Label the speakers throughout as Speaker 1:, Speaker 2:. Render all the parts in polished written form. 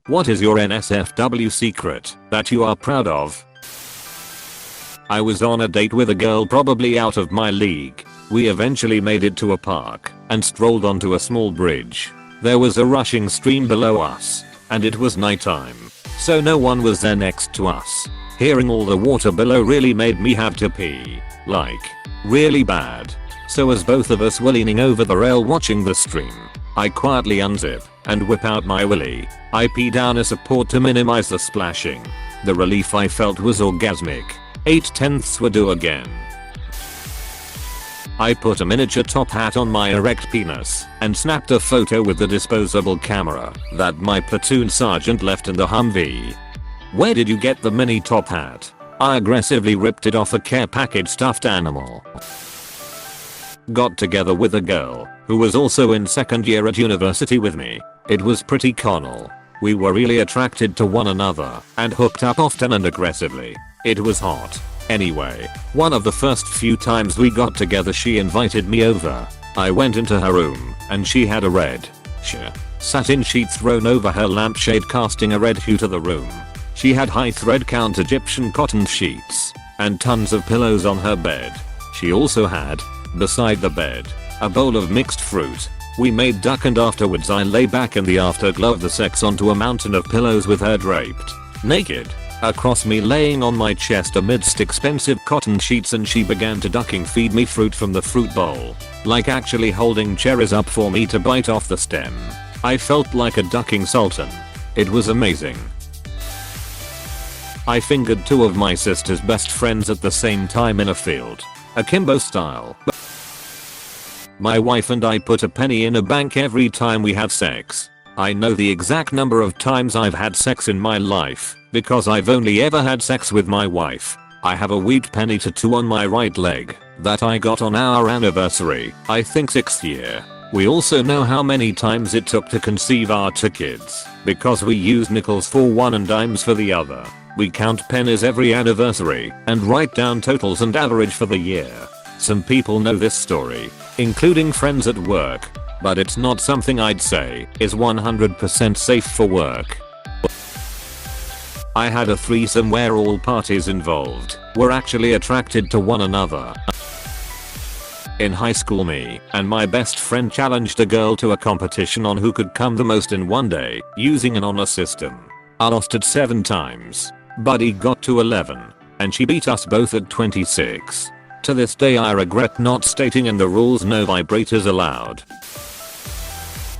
Speaker 1: What is your NSFW secret that you are proud of? I was on a date with a girl probably out of my league. We eventually made it to a park and strolled onto a small bridge. There was a rushing stream below us, and it was nighttime, so no one was there next to us. Hearing all the water below really made me have to pee, like, really bad. So as both of us were leaning over the rail watching the stream, I quietly unzip and whip out my willy. I pee down as support to minimize the splashing. The relief I felt was orgasmic. 8/10 would do again. I put a miniature top hat on my erect penis and snapped a photo with the disposable camera that my platoon sergeant left in the Humvee. Where did you get the mini top hat? I aggressively ripped it off a care package stuffed animal. Got together with a girl who was also in second year at university with me. It was pretty carnal. We were really attracted to one another and hooked up often and aggressively. It was hot. Anyway, one of the first few times we got together she invited me over. I went into her room and she had a red satin sheet thrown over her lampshade casting a red hue to the room. She had high thread count Egyptian cotton sheets and tons of pillows on her bed. She also had, beside the bed, a bowl of mixed fruit. We made duck and afterwards I lay back in the afterglow of the sex onto a mountain of pillows with her draped naked across me laying on my chest amidst expensive cotton sheets, and she began to ducking feed me fruit from the fruit bowl, like actually holding cherries up for me to bite off the stem. I felt like a ducking sultan. It was amazing. I fingered two of my sister's best friends at the same time in a field, akimbo style. My wife and I put a penny in a bank every time we have sex. I know the exact number of times I've had sex in my life because I've only ever had sex with my wife. I have a wheat penny tattoo on my right leg that I got on our anniversary, I think 6th year. We also know how many times it took to conceive our 2 kids because we use nickels for one and dimes for the other. We count pennies every anniversary and write down totals and average for the year. Some people know this story, including friends at work, but it's not something I'd say is 100% safe for work. I had a threesome where all parties involved were actually attracted to one another. In high school, me and my best friend challenged a girl to a competition on who could come the most in one day using an honor system. I lost at 7 times. Buddy got to 11, and she beat us both at 26. To this day I regret not stating in the rules no vibrators allowed.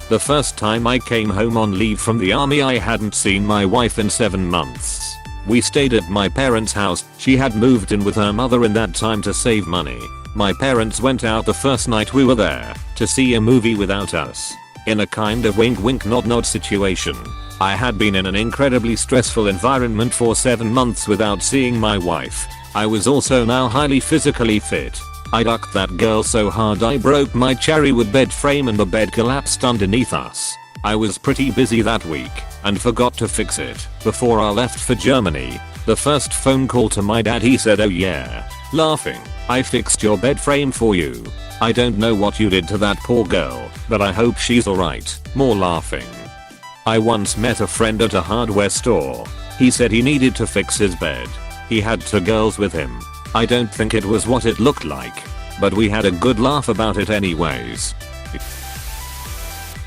Speaker 1: The first time I came home on leave from the army I hadn't seen my wife in 7 months. We stayed at my parents' house. She had moved in with her mother in that time to save money. My parents went out the first night we were there to see a movie without us. In a kind of wink wink nod nod situation. I had been in an incredibly stressful environment for 7 months without seeing my wife. I was also now highly physically fit. I ducked that girl so hard I broke my cherry wood bed frame and the bed collapsed underneath us. I was pretty busy that week and forgot to fix it before I left for Germany. The first phone call to my dad, he said, "Oh yeah," laughing, "I fixed your bed frame for you. I don't know what you did to that poor girl, but I hope she's alright." More laughing. I once met a friend at a hardware store. He said he needed to fix his bed. He had 2 girls with him. I don't think it was what it looked like, but we had a good laugh about it anyways.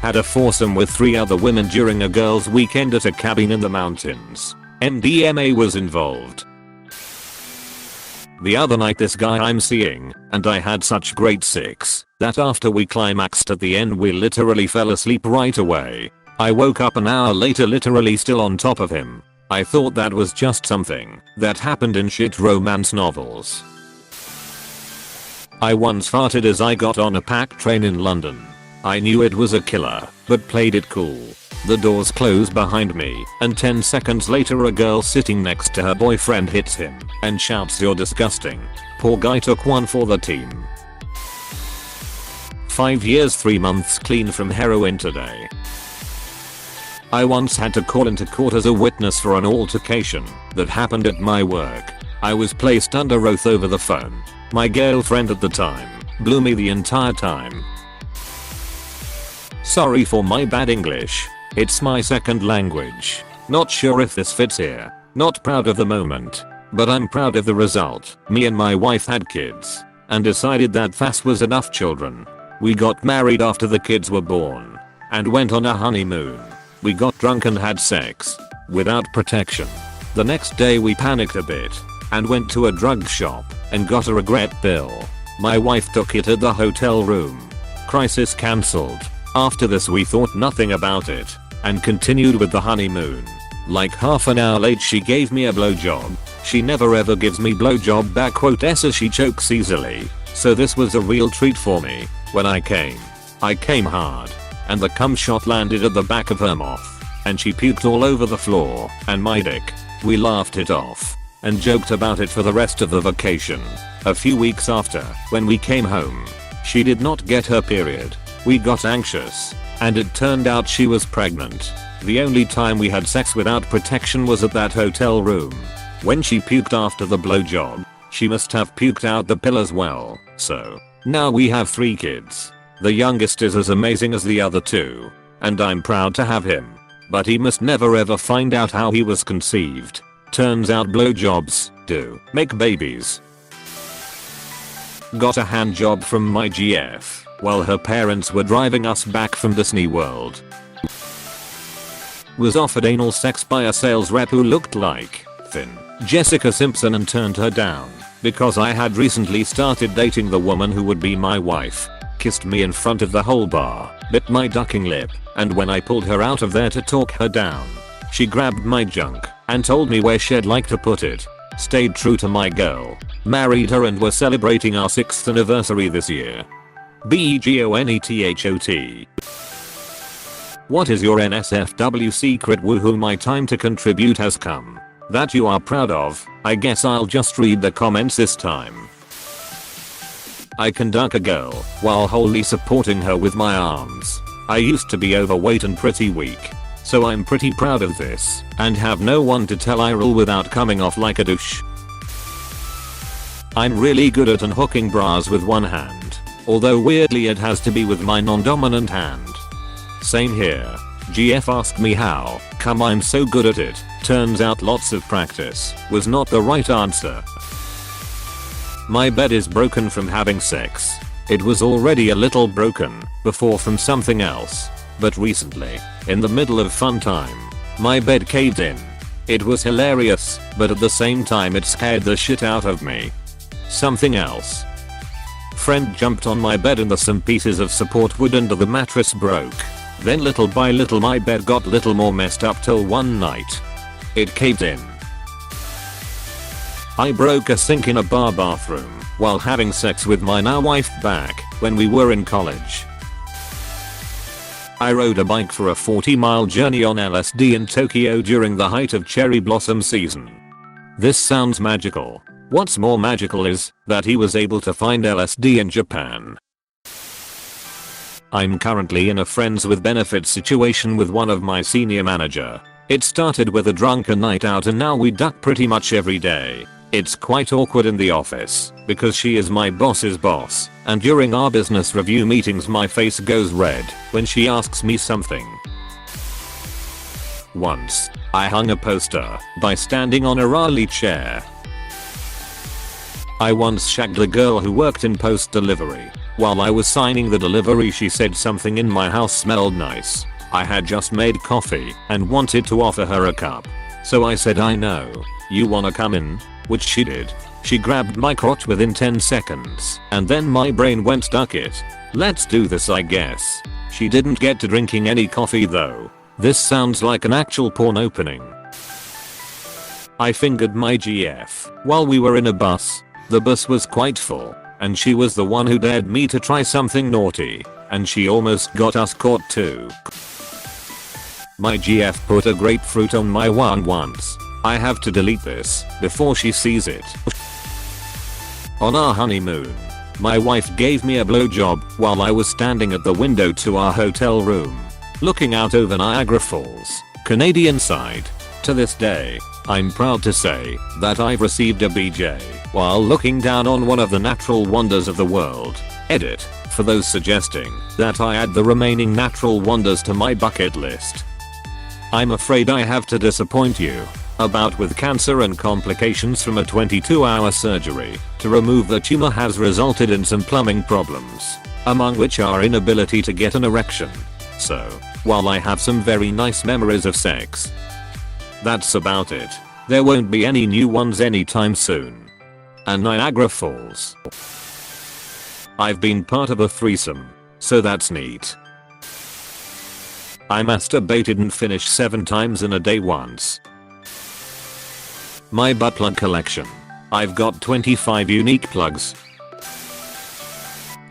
Speaker 1: Had a foursome with 3 other women during a girls' weekend at a cabin in the mountains. MDMA was involved. The other night this guy I'm seeing and I had such great sex that after we climaxed at the end we literally fell asleep right away. I woke up an hour later literally still on top of him. I thought that was just something that happened in shit romance novels. I once farted as I got on a packed train in London. I knew it was a killer, but played it cool. The doors closed behind me, and 10 seconds later a girl sitting next to her boyfriend hits him and shouts, "You're disgusting." Poor guy took one for the team. 5 years 3 months clean from heroin today. I once had to call into court as a witness for an altercation that happened at my work. I was placed under oath over the phone. My girlfriend at the time blew me the entire time. Sorry for my bad English. It's my second language. Not sure if this fits here. Not proud of the moment, but I'm proud of the result. Me and my wife had kids and decided that fast was enough children. We got married after the kids were born and went on a honeymoon. We got drunk and had sex without protection. The next day we panicked a bit and went to a drug shop and got a regret pill. My wife took it at the hotel room. Crisis cancelled. After this we thought nothing about it and continued with the honeymoon. Like half an hour late she gave me a blowjob. She never ever gives me blowjob back quote as she chokes easily. So this was a real treat for me. When I came hard and the cum shot landed at the back of her mouth and she puked all over the floor and my dick. We laughed it off and joked about it for the rest of the vacation. A few weeks after, when we came home, she did not get her period. We got anxious and it turned out she was pregnant. The only time we had sex without protection was at that hotel room. When she puked after the blowjob, she must have puked out the pill as well. So now we have 3 kids. The youngest is as amazing as the other 2, and I'm proud to have him. But he must never ever find out how he was conceived. Turns out blowjobs do make babies. Got a hand job from my GF while her parents were driving us back from Disney World. Was offered anal sex by a sales rep who looked like thin Jessica Simpson and turned her down because I had recently started dating the woman who would be my wife. Kissed me in front of the whole bar, bit my ducking lip, and when I pulled her out of there to talk her down, she grabbed my junk and told me where she'd like to put it. Stayed true to my girl, married her and we're celebrating our 6th anniversary this year. BEGONETHOT. What is your NSFW secret? Woohoo, my time to contribute has come. That you are proud of. I guess I'll just read the comments this time. I can duck a girl while wholly supporting her with my arms. I used to be overweight and pretty weak, so I'm pretty proud of this and have no one to tell I rule without coming off like a douche. I'm really good at unhooking bras with one hand, although weirdly it has to be with my non-dominant hand. Same here. GF asked me how come I'm so good at it. Turns out lots of practice was not the right answer. My bed is broken from having sex. It was already a little broken before from something else, but recently, in the middle of fun time, my bed caved in. It was hilarious, but at the same time it scared the shit out of me. Something else. Friend jumped on my bed and some pieces of support wood under the mattress broke. Then little by little my bed got little more messed up till one night it caved in. I broke a sink in a bar bathroom while having sex with my now wife back when we were in college. I rode a bike for a 40-mile journey on LSD in Tokyo during the height of cherry blossom season. This sounds magical. What's more magical is that he was able to find LSD in Japan. I'm currently in a friends with benefits situation with one of my senior manager. It started with a drunken night out and now we duck pretty much every day. It's quite awkward in the office because she is my boss's boss, and during our business review meetings my face goes red when she asks me something. Once, I hung a poster by standing on a Raleigh chair. I once shagged a girl who worked in post delivery. While I was signing the delivery she said something in my house smelled nice. I had just made coffee and wanted to offer her a cup. So I said, I know, you wanna come in? Which she did. She grabbed my crotch within 10 seconds and then my brain went duck it. Let's do this I guess. She didn't get to drinking any coffee though. This sounds like an actual porn opening. I fingered my GF while we were in a bus. The bus was quite full and she was the one who dared me to try something naughty and she almost got us caught too. My GF put a grapefruit on my one once. I have to delete this before she sees it. On our honeymoon, my wife gave me a blowjob while I was standing at the window to our hotel room, looking out over Niagara Falls, Canadian side. To this day, I'm proud to say that I've received a BJ while looking down on one of the natural wonders of the world. Edit, for those suggesting that I add the remaining natural wonders to my bucket list. I'm afraid I have to disappoint you. A bout with cancer and complications from a 22-hour surgery to remove the tumor has resulted in some plumbing problems, among which are inability to get an erection. So, while I have some very nice memories of sex, that's about it. There won't be any new ones anytime soon. And Niagara Falls. I've been part of a threesome, so that's neat. I masturbated and finished 7 times in a day once. My butt plug collection. I've got 25 unique plugs.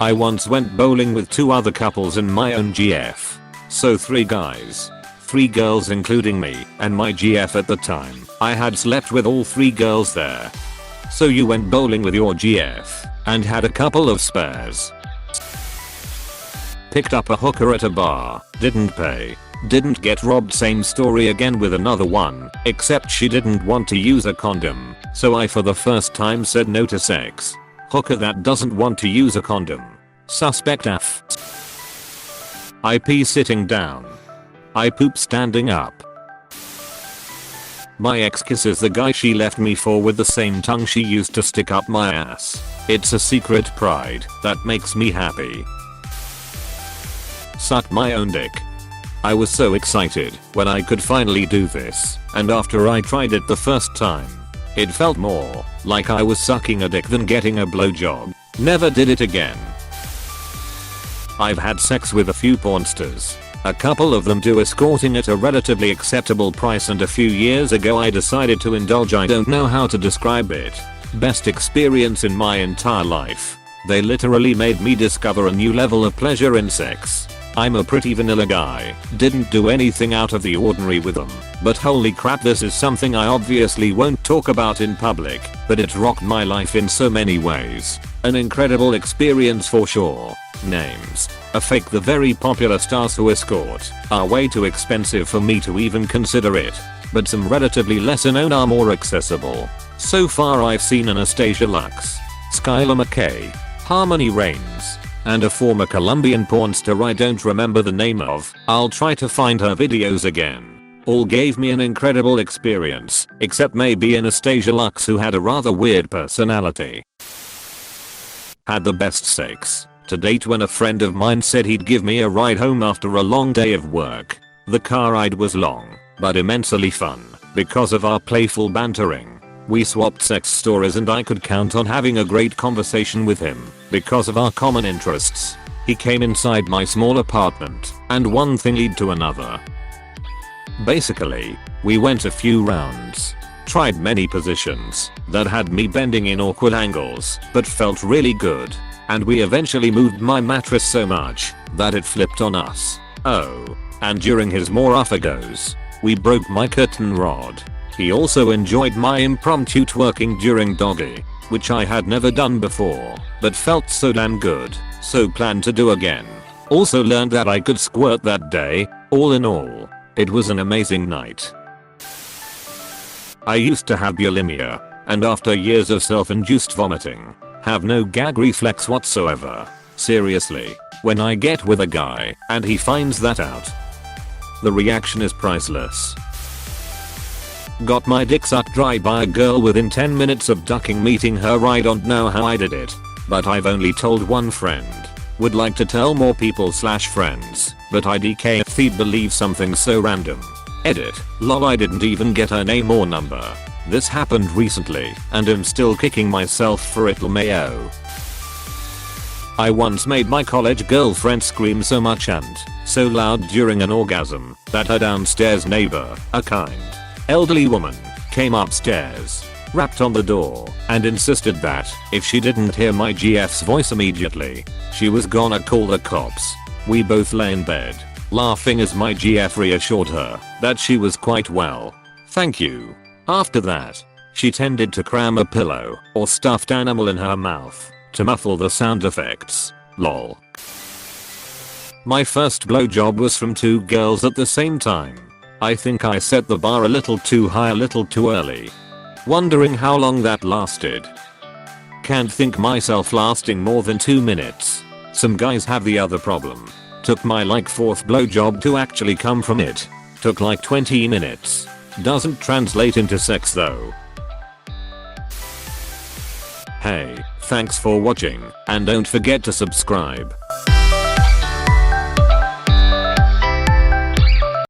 Speaker 1: I once went bowling with 2 other couples in my own GF. So 3 guys, 3 girls including me and my GF at the time. I had slept with all 3 girls there. So you went bowling with your GF and had a couple of spares. Picked up a hooker at a bar, didn't pay, didn't get robbed. Same story again with another one, except she didn't want to use a condom, so I for the first time said no to sex. Hooker that doesn't want to use a condom. Suspect F. I pee sitting down. I poop standing up. My ex kisses the guy she left me for with the same tongue she used to stick up my ass. It's a secret pride that makes me happy. Suck my own dick. I was so excited when I could finally do this, and after I tried it the first time, it felt more like I was sucking a dick than getting a blowjob. Never did it again. I've had sex with a few pornsters. A couple of them do escorting at a relatively acceptable price, and a few years ago I decided to indulge. I don't know how to describe it. Best experience in my entire life. They literally made me discover a new level of pleasure in sex. I'm a pretty vanilla guy, didn't do anything out of the ordinary with them, but holy crap, this is something I obviously won't talk about in public, but it rocked my life in so many ways. An incredible experience for sure. Names. A fake. The very popular stars who escort are way too expensive for me to even consider it, but some relatively lesser known are more accessible. So far I've seen Anastasia Lux, Skylar McKay, Harmony Reigns, and a former Colombian pornstar I don't remember the name of. I'll try to find her videos again. All gave me an incredible experience, except maybe Anastasia Lux, who had a rather weird personality. Had the best sex to date when a friend of mine said he'd give me a ride home after a long day of work. The car ride was long, but immensely fun because of our playful bantering. We swapped sex stories and I could count on having a great conversation with him because of our common interests. He came inside my small apartment and one thing led to another. Basically, we went a few rounds, tried many positions that had me bending in awkward angles but felt really good, and we eventually moved my mattress so much that it flipped on us. Oh, and during his more offer goes, we broke my curtain rod. He also enjoyed my impromptu twerking during doggy, which I had never done before, but felt so damn good, so planned to do again. Also learned that I could squirt that day. All in all, it was an amazing night. I used to have bulimia, and after years of self-induced vomiting, have no gag reflex whatsoever. Seriously, when I get with a guy and he finds that out, the reaction is priceless. Got my dick sucked dry by a girl within 10 minutes of ducking meeting her. I don't know how I did it, but I've only told one friend. Would like to tell more people/friends, but I can't believe something so random. Edit. Lol, I didn't even get her name or number. This happened recently and I'm still kicking myself for it. LMAO. I once made my college girlfriend scream so much and so loud during an orgasm that her downstairs neighbor, a kind, elderly woman, came upstairs, rapped on the door, and insisted that if she didn't hear my GF's voice immediately, she was gonna call the cops. We both lay in bed, laughing as my GF reassured her that she was quite well. Thank you. After that, she tended to cram a pillow or stuffed animal in her mouth to muffle the sound effects. Lol. My first blowjob was from 2 girls at the same time. I think I set the bar a little too high a little too early. Wondering how long that lasted. Can't think myself lasting more than 2 minutes. Some guys have the other problem. Took my like 4th blowjob to actually come from it. Took like 20 minutes. Doesn't translate into sex though. Hey, thanks for watching, and don't forget to subscribe.